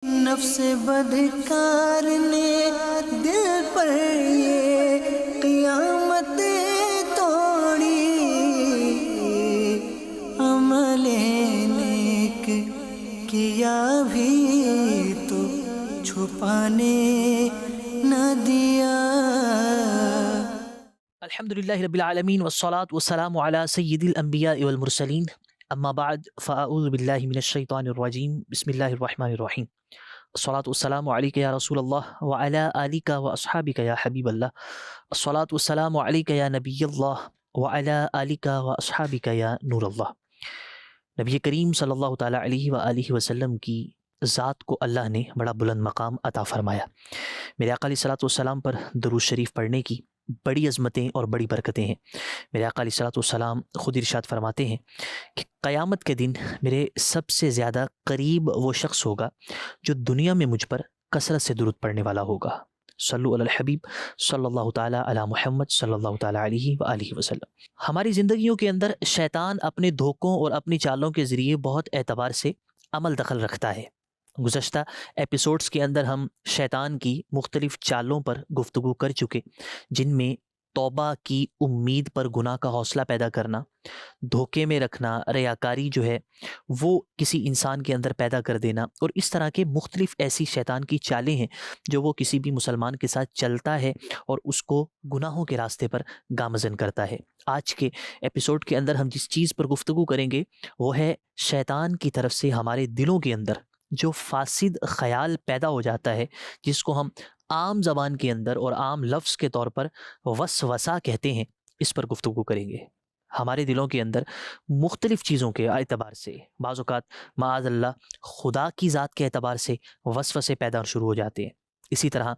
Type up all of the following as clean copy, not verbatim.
نفس بدکار نے دل پر یہ قیامت توڑی، عمل نیک کیا بھی تو چھپانے نہ دیا۔ الحمدللہ رب العالمین والصلاة والسلام علی سید الانبیاء والمرسلین، اما بعد فاعوذ باللہ من الشیطان الرجیم، بسم اللہ الرحمن الرحیم۔ الصلاة والسلام علیک یا رسول اللہ وعلی آلک واصحابک یا حبیب اللہ، الصلاة والسلام علیک یا نبی اللہ وعلی آلک واصحابک یا نور اللہ۔ نبی کریم صلی اللہ تعالیٰ علیہ وآلہ وسلم کی ذات کو اللہ نے بڑا بلند مقام عطا فرمایا۔ میرے آقا علیہ الصلوۃ والسلام پر درود شریف پڑھنے کی بڑی عظمتیں اور بڑی برکتیں ہیں۔ میرے آقا علیہ الصلوۃ والسلام خود ارشاد فرماتے ہیں کہ قیامت کے دن میرے سب سے زیادہ قریب وہ شخص ہوگا جو دنیا میں مجھ پر کثرت سے درود پڑھنے والا ہوگا۔ صلو علی الحبیب صلی اللہ تعالیٰ علی محمد صلی اللہ تعالیٰ علیہ وآلہ وسلم۔ ہماری زندگیوں کے اندر شیطان اپنے دھوکوں اور اپنی چالوں کے ذریعے بہت اعتبار سے عمل دخل رکھتا ہے۔ گزشتہ ایپیسوڈز کے اندر ہم شیطان کی مختلف چالوں پر گفتگو کر چکے، جن میں توبہ کی امید پر گناہ کا حوصلہ پیدا کرنا، دھوکے میں رکھنا، ریاکاری جو ہے وہ کسی انسان کے اندر پیدا کر دینا، اور اس طرح کے مختلف ایسی شیطان کی چالیں ہیں جو وہ کسی بھی مسلمان کے ساتھ چلتا ہے اور اس کو گناہوں کے راستے پر گامزن کرتا ہے۔ آج کے ایپیسوڈ کے اندر ہم جس چیز پر گفتگو کریں گے وہ ہے شیطان کی طرف سے ہمارے دلوں کے اندر جو فاسد خیال پیدا ہو جاتا ہے، جس کو ہم عام زبان کے اندر اور عام لفظ کے طور پر وسوسہ کہتے ہیں، اس پر گفتگو کریں گے۔ ہمارے دلوں کے اندر مختلف چیزوں کے اعتبار سے، بعض اوقات معاذ اللہ خدا کی ذات کے اعتبار سے وسوسے پیدا شروع ہو جاتے ہیں۔ اسی طرح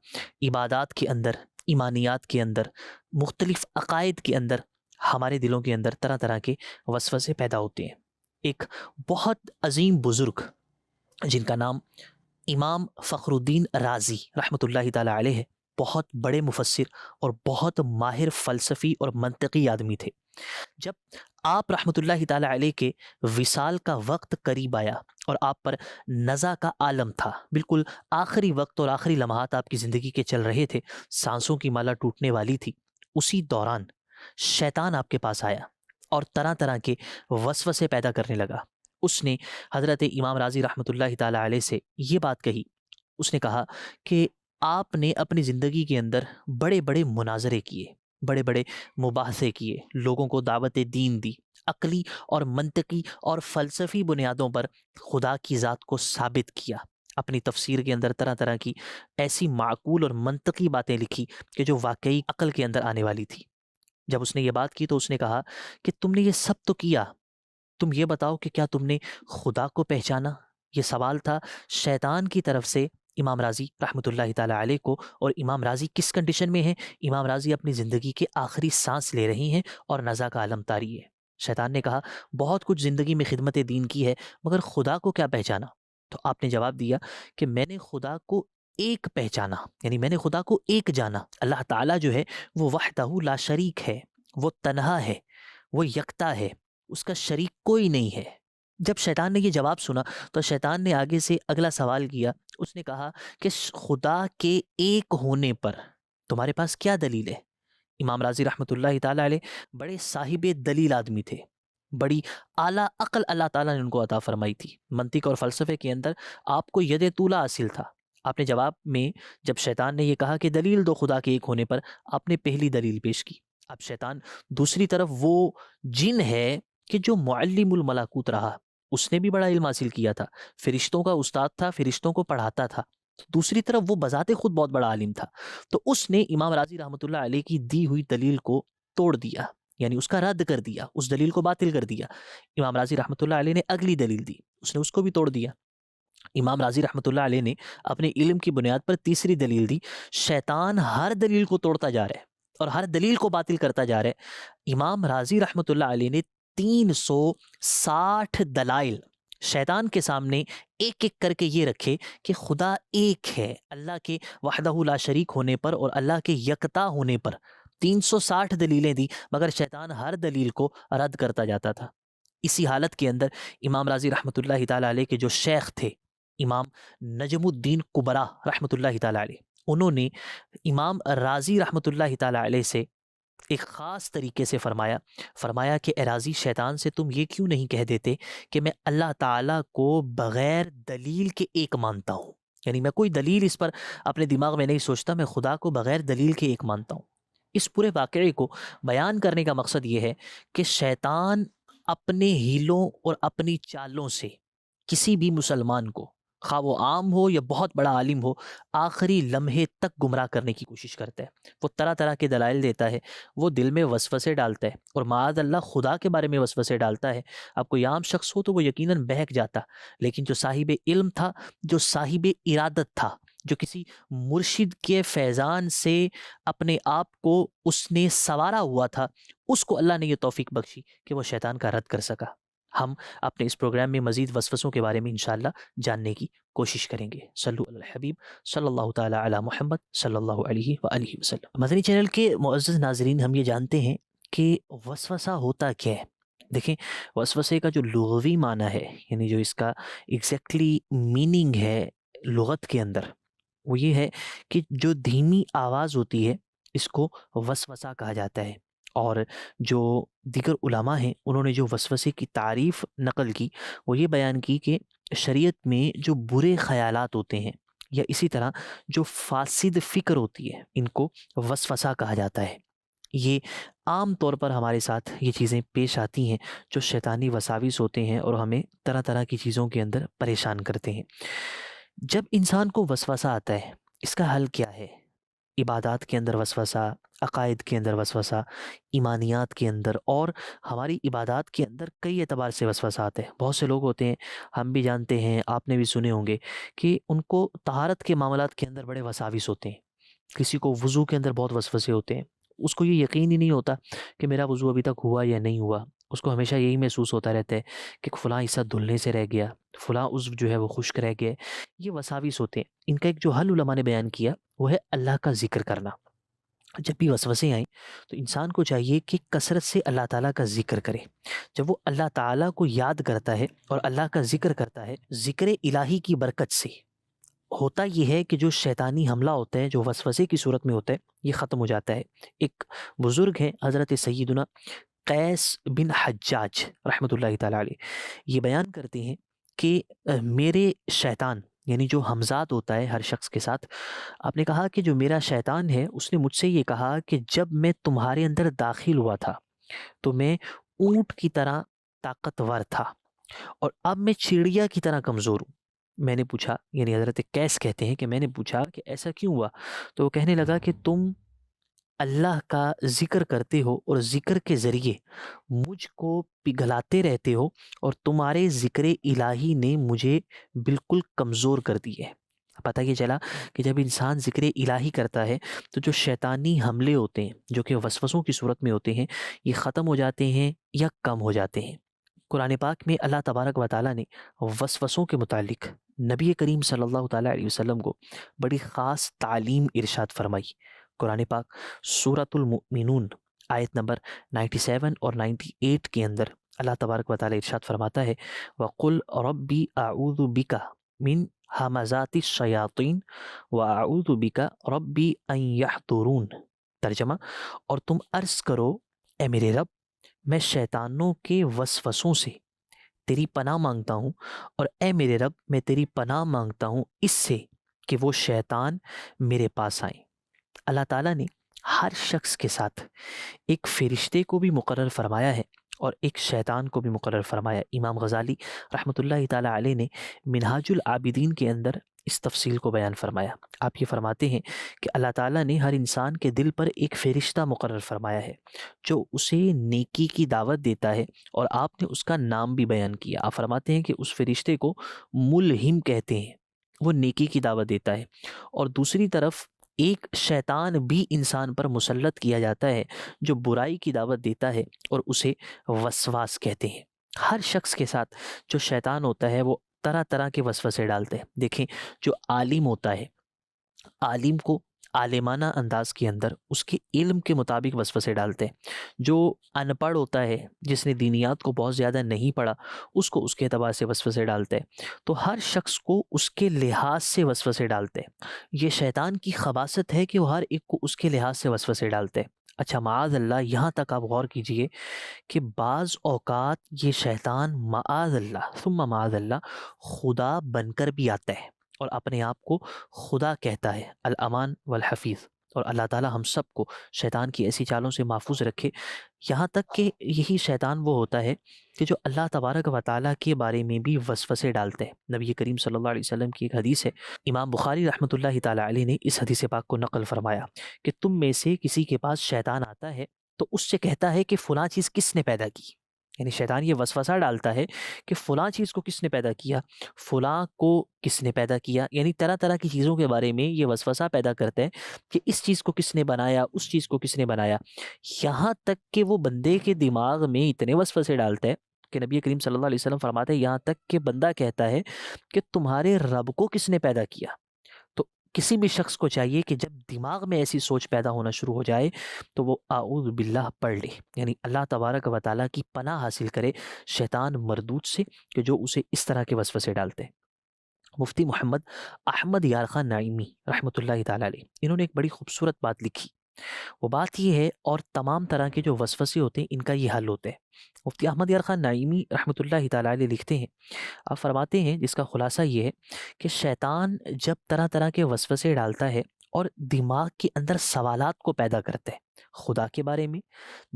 عبادات کے اندر، ایمانیات کے اندر، مختلف عقائد کے اندر ہمارے دلوں کے اندر طرح طرح کے وسوسے پیدا ہوتے ہیں۔ ایک بہت عظیم بزرگ جن کا نام امام فخر الدین رازی رحمۃ اللہ تعالیٰ علیہ ہے، بہت بڑے مفسر اور بہت ماہر فلسفی اور منطقی آدمی تھے۔ جب آپ رحمۃ اللہ تعالیٰ علیہ کے وصال کا وقت قریب آیا اور آپ پر نزع کا عالم تھا، بالکل آخری وقت اور آخری لمحات آپ کی زندگی کے چل رہے تھے، سانسوں کی مالا ٹوٹنے والی تھی، اسی دوران شیطان آپ کے پاس آیا اور طرح طرح کے وسوسے پیدا کرنے لگا۔ اس نے حضرت امام رازی رحمۃ اللہ تعالیٰ علیہ سے یہ بات کہی، اس نے کہا کہ آپ نے اپنی زندگی کے اندر بڑے بڑے مناظرے کیے، بڑے بڑے مباحثے کیے، لوگوں کو دعوت دین دی، عقلی اور منطقی اور فلسفی بنیادوں پر خدا کی ذات کو ثابت کیا، اپنی تفسیر کے اندر طرح طرح کی ایسی معقول اور منطقی باتیں لکھی کہ جو واقعی عقل کے اندر آنے والی تھی۔ جب اس نے یہ بات کی تو اس نے کہا کہ تم نے یہ سب تو کیا، تم یہ بتاؤ کہ کیا تم نے خدا کو پہچانا؟ یہ سوال تھا شیطان کی طرف سے امام رازی رحمۃ اللہ تعالیٰ علیہ کو۔ اور امام رازی کس کنڈیشن میں ہیں؟ امام رازی اپنی زندگی کے آخری سانس لے رہی ہیں اور نزع کا عالم طاری ہے۔ شیطان نے کہا بہت کچھ زندگی میں خدمت دین کی ہے، مگر خدا کو کیا پہچانا؟ تو آپ نے جواب دیا کہ میں نے خدا کو ایک پہچانا، یعنی میں نے خدا کو ایک جانا۔ اللہ تعالیٰ جو ہے وہ وحدہ لا شریک ہے، وہ تنہا ہے، وہ یکتا ہے، اس کا شریک کوئی نہیں ہے۔ جب شیطان نے یہ جواب سنا تو شیطان نے آگے سے اگلا سوال کیا، اس نے کہا کہ خدا کے ایک ہونے پر تمہارے پاس کیا دلیل ہے؟ امام رازی رحمۃ اللہ تعالیٰ علیہ بڑے صاحب دلیل آدمی تھے، بڑی اعلیٰ عقل اللہ تعالیٰ نے ان کو عطا فرمائی تھی۔ منطق اور فلسفے کے اندر آپ کو ید طولہ حاصل تھا۔ آپ نے جواب میں جب شیطان نے یہ کہا کہ دلیل دو خدا کے ایک ہونے پر، آپ نے پہلی دلیل پیش کی۔ اب شیطان دوسری طرف وہ جن ہے کہ جو معلم الملکوت رہا، اس نے بھی بڑا علم حاصل کیا تھا، فرشتوں کا استاد تھا، فرشتوں کو پڑھاتا تھا، دوسری طرف وہ بذات خود بہت بڑا عالم تھا، تو اس نے امام رازی رحمۃ اللہ علیہ کی دی ہوئی دلیل کو توڑ دیا، یعنی اس کا رد کر دیا، اس دلیل کو باطل کر دیا۔ امام رازی رحمۃ اللہ علیہ نے اگلی دلیل دی، اس نے اس کو بھی توڑ دیا۔ امام رازی رحمۃ اللہ علیہ نے اپنے علم کی بنیاد پر تیسری دلیل دی۔ شیطان ہر دلیل کو توڑتا جا رہا ہے اور ہر دلیل کو باطل کرتا جا رہا ہے۔ امام رازی رحمۃ اللہ علیہ نے 360 دلائل شیطان کے سامنے ایک ایک کر کے یہ رکھے کہ خدا ایک ہے، اللہ کے وحدہ لا شریک ہونے پر اور اللہ کے یکتا ہونے پر 360 دلیلیں دی، مگر شیطان ہر دلیل کو رد کرتا جاتا تھا۔ اسی حالت کے اندر امام رازی رحمۃ اللہ تعالیٰ علیہ کے جو شیخ تھے امام نجم الدین کبرا رحمۃ اللہ تعالیٰ علیہ، انہوں نے امام رازی رحمۃ اللہ تعالیٰ علیہ سے ایک خاص طریقے سے فرمایا کہ اے راضی، شیطان سے تم یہ کیوں نہیں کہہ دیتے کہ میں اللہ تعالیٰ کو بغیر دلیل کے ایک مانتا ہوں، یعنی میں کوئی دلیل اس پر اپنے دماغ میں نہیں سوچتا، میں خدا کو بغیر دلیل کے ایک مانتا ہوں۔ اس پورے واقعے کو بیان کرنے کا مقصد یہ ہے کہ شیطان اپنے ہیلوں اور اپنی چالوں سے کسی بھی مسلمان کو، خواہ وہ عام ہو یا بہت بڑا عالم ہو، آخری لمحے تک گمراہ کرنے کی کوشش کرتا ہے۔ وہ طرح طرح کے دلائل دیتا ہے، وہ دل میں وسوسے ڈالتا ہے، اور معاذ اللہ خدا کے بارے میں وسوسے ڈالتا ہے۔ اب کوئی عام شخص ہو تو وہ یقیناً بہک جاتا، لیکن جو صاحب علم تھا، جو صاحب ارادت تھا، جو کسی مرشد کے فیضان سے اپنے آپ کو اس نے سنوارا ہوا تھا، اس کو اللہ نے یہ توفیق بخشی کہ وہ شیطان کا رد کر سکا۔ ہم اپنے اس پروگرام میں مزید وسوسوں کے بارے میں انشاءاللہ جاننے کی کوشش کریں گے۔ صلو علی الحبیب صلی اللہ تعالی علی محمد صلی اللہ علیہ وآلہ وسلم۔ مدنی چینل کے معزز ناظرین، ہم یہ جانتے ہیں کہ وسوسہ ہوتا کیا ہے۔ دیکھیں، وسوسے کا جو لغوی معنی ہے، یعنی جو اس کا ایگزیکٹلی میننگ ہے لغت کے اندر، وہ یہ ہے کہ جو دھیمی آواز ہوتی ہے اس کو وسوسہ کہا جاتا ہے۔ اور جو دیگر علماء ہیں انہوں نے جو وسوسے کی تعریف نقل کی، وہ یہ بیان کی کہ شریعت میں جو برے خیالات ہوتے ہیں یا اسی طرح جو فاسد فکر ہوتی ہے، ان کو وسوسہ کہا جاتا ہے۔ یہ عام طور پر ہمارے ساتھ یہ چیزیں پیش آتی ہیں جو شیطانی وساوس ہوتے ہیں اور ہمیں طرح طرح کی چیزوں کے اندر پریشان کرتے ہیں۔ جب انسان کو وسوسہ آتا ہے، اس کا حل کیا ہے؟ عبادات کے اندر وسوسہ، عقائد کے اندر وسوسہ، ایمانیات کے اندر، اور ہماری عبادات کے اندر کئی اعتبار سے وسوسہ آتے ہیں۔ بہت سے لوگ ہوتے ہیں، ہم بھی جانتے ہیں، آپ نے بھی سنے ہوں گے، کہ ان کو طہارت کے معاملات کے اندر بڑے وساوس ہوتے ہیں۔ کسی کو وضو کے اندر بہت وسوسے ہوتے ہیں، اس کو یہ یقین ہی نہیں ہوتا کہ میرا وضو ابھی تک ہوا یا نہیں ہوا۔ اس کو ہمیشہ یہی محسوس ہوتا رہتا ہے کہ فلاں حصہ دھلنے سے رہ گیا، فلاں عضو جو ہے وہ خشک رہ گیا۔ یہ وساوس ہوتے ہیں۔ ان کا ایک جو حل علماء نے بیان کیا وہ ہے اللہ کا ذکر کرنا۔ جب بھی وسوسے آئیں تو انسان کو چاہیے کہ کثرت سے اللہ تعالیٰ کا ذکر کرے۔ جب وہ اللہ تعالیٰ کو یاد کرتا ہے اور اللہ کا ذکر کرتا ہے، ذکر الہی کی برکت سے ہوتا یہ ہے کہ جو شیطانی حملہ ہوتا ہے، جو وسوسے کی صورت میں ہوتا ہے، یہ ختم ہو جاتا ہے۔ ایک بزرگ ہیں حضرت سیدنا قیس بن حجاج رحمۃ اللہ تعالیٰ علیہ، یہ بیان کرتے ہیں کہ میرے شیطان، یعنی جو حمزات ہوتا ہے ہر شخص کے ساتھ، آپ نے کہا کہ جو میرا شیطان ہے اس نے مجھ سے یہ کہا کہ جب میں تمہارے اندر داخل ہوا تھا تو میں اونٹ کی طرح طاقتور تھا، اور اب میں چڑیا کی طرح کمزور ہوں۔ میں نے پوچھا، یعنی حضرت قیس کہتے ہیں کہ میں نے پوچھا کہ ایسا کیوں ہوا؟ تو وہ کہنے لگا کہ تم اللہ کا ذکر کرتے ہو اور ذکر کے ذریعے مجھ کو پگھلاتے رہتے ہو، اور تمہارے ذکر الہی نے مجھے بالکل کمزور کر دی ہے۔ پتہ یہ چلا کہ جب انسان ذکر الہی کرتا ہے تو جو شیطانی حملے ہوتے ہیں جو کہ وسوسوں کی صورت میں ہوتے ہیں، یہ ختم ہو جاتے ہیں یا کم ہو جاتے ہیں۔ قرآن پاک میں اللہ تبارک و تعالیٰ نے وسوسوں کے متعلق نبی کریم صلی اللہ تعالیٰ علیہ وسلم کو بڑی خاص تعلیم ارشاد فرمائی۔ قرآن پاک سورۃ المؤمنون آیت نمبر 97 اور 98 کے اندر اللہ تبارک و تعالیٰ ارشاد فرماتا ہے، وَقُلْ رَبِّ أَعُوذُ بِكَ مِنْ ہمزات الشیاطین وَأَعُوذُ بِكَ رَبِّ أَنْ يَحْضُرُونَ۔ ترجمہ، اور تم عرض کرو اے میرے رب، میں شیطانوں کے وسوسوں سے تیری پناہ مانگتا ہوں، اور اے میرے رب میں تیری پناہ مانگتا ہوں اس سے کہ وہ شیطان میرے پاس آئیں۔ اللہ تعالیٰ نے ہر شخص کے ساتھ ایک فرشتے کو بھی مقرر فرمایا ہے اور ایک شیطان کو بھی مقرر فرمایا۔ امام غزالی رحمۃ اللہ تعالیٰ علیہ نے منہاج العابدین کے اندر اس تفصیل کو بیان فرمایا۔ آپ یہ فرماتے ہیں کہ اللہ تعالیٰ نے ہر انسان کے دل پر ایک فرشتہ مقرر فرمایا ہے جو اسے نیکی کی دعوت دیتا ہے، اور آپ نے اس کا نام بھی بیان کیا۔ آپ فرماتے ہیں کہ اس فرشتے کو ملہم کہتے ہیں، وہ نیکی کی دعوت دیتا ہے۔ اور دوسری طرف ایک شیطان بھی انسان پر مسلط کیا جاتا ہے جو برائی کی دعوت دیتا ہے، اور اسے وسواس کہتے ہیں۔ ہر شخص کے ساتھ جو شیطان ہوتا ہے وہ طرح طرح کے وسوسے ڈالتے ہیں۔ دیکھیں، جو عالم ہوتا ہے، عالم کو عالمانہ انداز کے اندر اس کے علم کے مطابق وسوسے ڈالتے ہیں۔ جو ان پڑھ ہوتا ہے، جس نے دینیات کو بہت زیادہ نہیں پڑھا، اس کو اس کے اعتبار سے وسوسے ڈالتے ہیں۔ تو ہر شخص کو اس کے لحاظ سے وسوسے ڈالتے ہیں۔ یہ شیطان کی خباثت ہے کہ وہ ہر ایک کو اس کے لحاظ سے وسوسے ڈالتے ہیں۔ اچھا معاذ اللہ، یہاں تک آپ غور کیجئے کہ بعض اوقات یہ شیطان معاذ اللہ ثم معاذ اللہ خدا بن کر بھی آتا ہے اور اپنے آپ کو خدا کہتا ہے، الامان والحفیظ۔ اور اللہ تعالی ہم سب کو شیطان کی ایسی چالوں سے محفوظ رکھے۔ یہاں تک کہ یہی شیطان وہ ہوتا ہے کہ جو اللہ تبارک و تعالیٰ کے بارے میں بھی وسوسے ڈالتے ہیں۔ نبی کریم صلی اللہ علیہ وسلم کی ایک حدیث ہے، امام بخاری رحمۃ اللہ تعالیٰ علیہ نے اس حدیث پاک کو نقل فرمایا کہ تم میں سے کسی کے پاس شیطان آتا ہے تو اس سے کہتا ہے کہ فلاں چیز کس نے پیدا کی، یعنی شیطان یہ وسوسہ ڈالتا ہے کہ فلاں چیز کو کس نے پیدا کیا، فلاں کو کس نے پیدا کیا، یعنی طرح طرح کی چیزوں کے بارے میں یہ وسوسہ پیدا کرتا ہے کہ اس چیز کو کس نے بنایا، اس چیز کو کس نے بنایا، یہاں تک کہ وہ بندے کے دماغ میں اتنے وسوسے ڈالتا ہے کہ نبی کریم صلی اللہ علیہ وسلم فرماتے ہیں یہاں تک کہ بندہ کہتا ہے کہ تمہارے رب کو کس نے پیدا کیا۔ تو کسی بھی شخص کو چاہیے کہ جب دماغ میں ایسی سوچ پیدا ہونا شروع ہو جائے تو وہ اعوذ باللہ پڑھ لے، یعنی اللہ تبارک و تعالیٰ کی پناہ حاصل کرے شیطان مردود سے کہ جو اسے اس طرح کے وسوسے ڈالتے ہیں۔ مفتی محمد احمد یار خان نعیمی رحمۃ اللہ تعالیٰ علیہ، انہوں نے ایک بڑی خوبصورت بات لکھی۔ وہ بات یہ ہے، اور تمام طرح کے جو وسوسے ہوتے ہیں ان کا یہ حل ہوتا ہے۔ مفتی احمد یار خان نعیمی رحمۃ اللہ تعالیٰ علیہ لکھتے ہیں، آپ فرماتے ہیں جس کا خلاصہ یہ ہے کہ شیطان جب طرح طرح کے وسوسے ڈالتا ہے اور دماغ کے اندر سوالات کو پیدا کرتا ہے، خدا کے بارے میں،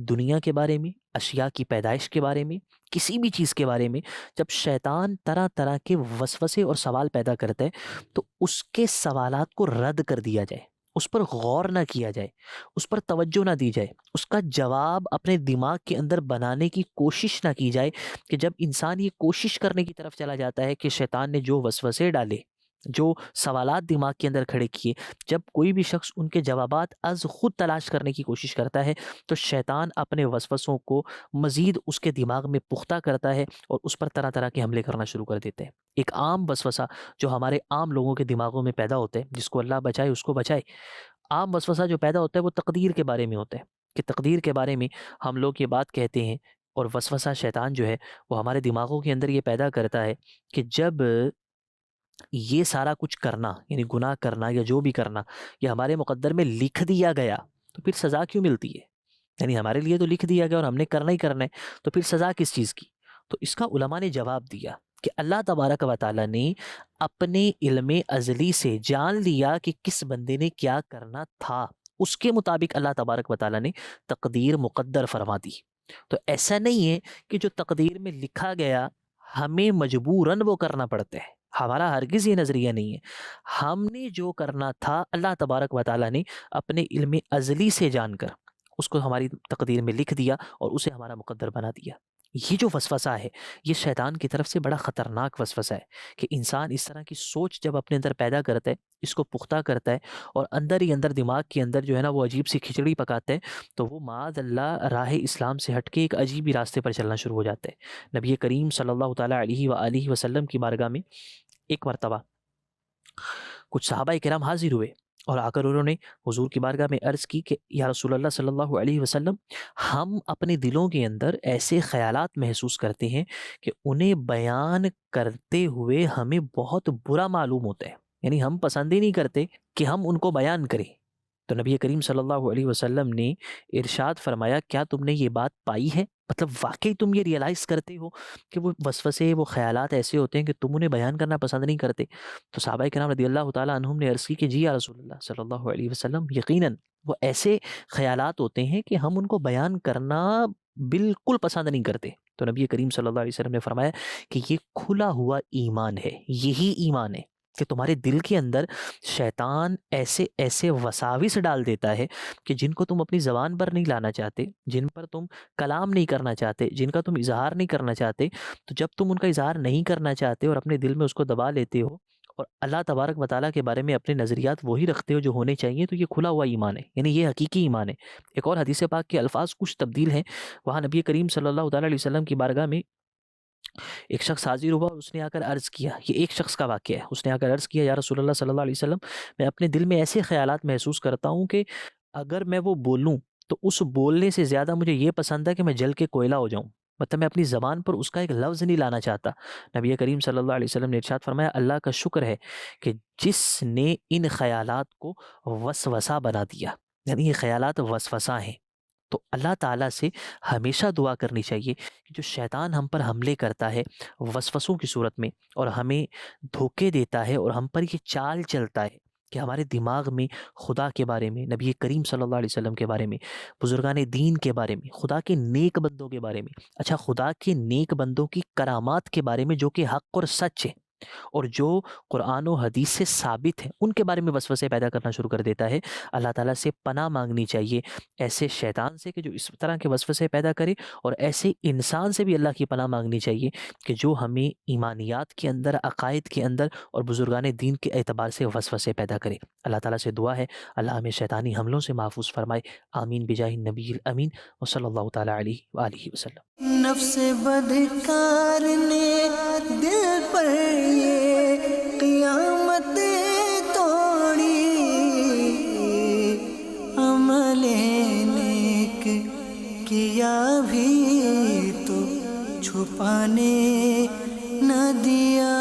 دنیا کے بارے میں، اشیاء کی پیدائش کے بارے میں، کسی بھی چیز کے بارے میں، جب شیطان طرح طرح کے وسوسے اور سوال پیدا کرتا ہے تو اس کے سوالات کو رد کر دیا جائے، اس پر غور نہ کیا جائے، اس پر توجہ نہ دی جائے، اس کا جواب اپنے دماغ کے اندر بنانے کی کوشش نہ کی جائے۔ کہ جب انسان یہ کوشش کرنے کی طرف چلا جاتا ہے کہ شیطان نے جو وسوسے ڈالے، جو سوالات دماغ کے اندر کھڑے کیے، جب کوئی بھی شخص ان کے جوابات از خود تلاش کرنے کی کوشش کرتا ہے تو شیطان اپنے وسوسوں کو مزید اس کے دماغ میں پختہ کرتا ہے اور اس پر طرح طرح کے حملے کرنا شروع کر دیتے ہیں۔ ایک عام وسوسہ جو ہمارے عام لوگوں کے دماغوں میں پیدا ہوتا ہے، جس کو اللہ بچائے اس کو بچائے، عام وسوسہ جو پیدا ہوتا ہے وہ تقدیر کے بارے میں ہوتا ہے کہ تقدیر کے بارے میں ہم لوگ یہ بات کہتے ہیں، اور وسوسہ شیطان جو ہے وہ ہمارے دماغوں کے اندر یہ پیدا کرتا ہے کہ جب یہ سارا کچھ کرنا، یعنی گناہ کرنا یا جو بھی کرنا، یہ ہمارے مقدر میں لکھ دیا گیا تو پھر سزا کیوں ملتی ہے؟ یعنی ہمارے لیے تو لکھ دیا گیا اور ہم نے کرنا ہی کرنا ہے، تو پھر سزا کس چیز کی؟ تو اس کا علماء نے جواب دیا کہ اللہ تبارک و تعالیٰ نے اپنے علم ازلی سے جان لیا کہ کس بندے نے کیا کرنا تھا، اس کے مطابق اللہ تبارک و تعالیٰ نے تقدیر مقدر فرما دی۔ تو ایسا نہیں ہے کہ جو تقدیر میں لکھا گیا ہمیں مجبوراً وہ کرنا پڑتا ہے، ہمارا ہرگز یہ نظریہ نہیں ہے۔ ہم نے جو کرنا تھا اللہ تبارک و تعالیٰ نے اپنے علم ازلی سے جان کر اس کو ہماری تقدیر میں لکھ دیا اور اسے ہمارا مقدر بنا دیا۔ یہ جو وسوسہ ہے یہ شیطان کی طرف سے بڑا خطرناک وسوسہ ہے کہ انسان اس طرح کی سوچ جب اپنے اندر پیدا کرتا ہے، اس کو پختہ کرتا ہے اور اندر ہی اندر دماغ کے اندر جو ہے نا وہ عجیب سی کھچڑی پکاتا ہے، تو وہ معاذ اللہ راہ اسلام سے ہٹ کے ایک عجیب ہی راستے پر چلنا شروع ہو جاتا ہے۔ نبی کریم صلی اللہ تعالیٰ علیہ وآلہ وسلم کی بارگاہ میں ایک مرتبہ کچھ صحابہ کرام حاضر ہوئے اور آ کر انہوں نے حضور کی بارگاہ میں عرض کی کہ یا رسول اللہ صلی اللہ علیہ وسلم، ہم اپنے دلوں کے اندر ایسے خیالات محسوس کرتے ہیں کہ انہیں بیان کرتے ہوئے ہمیں بہت برا معلوم ہوتا ہے، یعنی ہم پسند ہی نہیں کرتے کہ ہم ان کو بیان کریں۔ تو نبی کریم صلی اللہ علیہ وسلم نے ارشاد فرمایا کیا تم نے یہ بات پائی ہے؟ مطلب واقعی تم یہ ریئلائز کرتے ہو کہ وہ وسوسے، وہ خیالات ایسے ہوتے ہیں کہ تم انہیں بیان کرنا پسند نہیں کرتے؟ تو صحابہ کرام رضی اللہ تعالیٰ عنہم نے عرض کی کہ جی یا رسول اللہ صلی اللہ علیہ وسلم، یقیناً وہ ایسے خیالات ہوتے ہیں کہ ہم ان کو بیان کرنا بالکل پسند نہیں کرتے۔ تو نبی کریم صلی اللہ علیہ وسلم نے فرمایا کہ یہ کھلا ہوا ایمان ہے، یہی ایمان ہے کہ تمہارے دل کے اندر شیطان ایسے ایسے وساوس ڈال دیتا ہے کہ جن کو تم اپنی زبان پر نہیں لانا چاہتے، جن پر تم کلام نہیں کرنا چاہتے، جن کا تم اظہار نہیں کرنا چاہتے، تو جب تم ان کا اظہار نہیں کرنا چاہتے اور اپنے دل میں اس کو دبا لیتے ہو اور اللہ تبارک و تعالیٰ کے بارے میں اپنے نظریات وہی رکھتے ہو جو ہونے چاہیے، تو یہ کھلا ہوا ایمان ہے، یعنی یہ حقیقی ایمان ہے۔ ایک اور حدیث پاک کے الفاظ کچھ تبدیل ہیں، وہاں نبی کریم صلی اللہ تعالیٰ علیہ وسلم کی بارگاہ میں ایک شخص حاضر ہوا اور اس نے آ کر عرض کیا، یہ ایک شخص کا واقعہ ہے، اس نے آ کر عرض کیا یا رسول اللہ صلی اللہ علیہ وسلم، میں اپنے دل میں ایسے خیالات محسوس کرتا ہوں کہ اگر میں وہ بولوں تو اس بولنے سے زیادہ مجھے یہ پسند ہے کہ میں جل کے کوئلہ ہو جاؤں، مطلب میں اپنی زبان پر اس کا ایک لفظ نہیں لانا چاہتا۔ نبی کریم صلی اللہ علیہ وسلم نے ارشاد فرمایا، اللہ کا شکر ہے کہ جس نے ان خیالات کو وسوسہ بنا دیا، یعنی یہ خیالات وسوسہ ہیں۔ تو اللہ تعالیٰ سے ہمیشہ دعا کرنی چاہیے کہ جو شیطان ہم پر حملے کرتا ہے وسوسوں کی صورت میں، اور ہمیں دھوکے دیتا ہے اور ہم پر یہ چال چلتا ہے کہ ہمارے دماغ میں خدا کے بارے میں، نبی کریم صلی اللہ علیہ وسلم کے بارے میں، بزرگان دین کے بارے میں، خدا کے نیک بندوں کے بارے میں، اچھا خدا کے نیک بندوں کی کرامات کے بارے میں جو کہ حق اور سچ ہے اور جو قرآن و حدیث سے ثابت ہیں، ان کے بارے میں وسوسے پیدا کرنا شروع کر دیتا ہے۔ اللہ تعالیٰ سے پناہ مانگنی چاہیے ایسے شیطان سے کہ جو اس طرح کے وسوسے پیدا کرے، اور ایسے انسان سے بھی اللہ کی پناہ مانگنی چاہیے کہ جو ہمیں ایمانیات کے اندر، عقائد کے اندر اور بزرگان دین کے اعتبار سے وسوسے پیدا کرے۔ اللہ تعالیٰ سے دعا ہے اللہ ہمیں شیطانی حملوں سے محفوظ فرمائے۔ آمین بجاہ النبی الامین وصلی اللہ تعالیٰ علیہ وآلہ وسلم۔ نفس بدکار نے دل پر یہ قیامت توڑی، عمل نیک کیا بھی تو چھپانے نہ دیا۔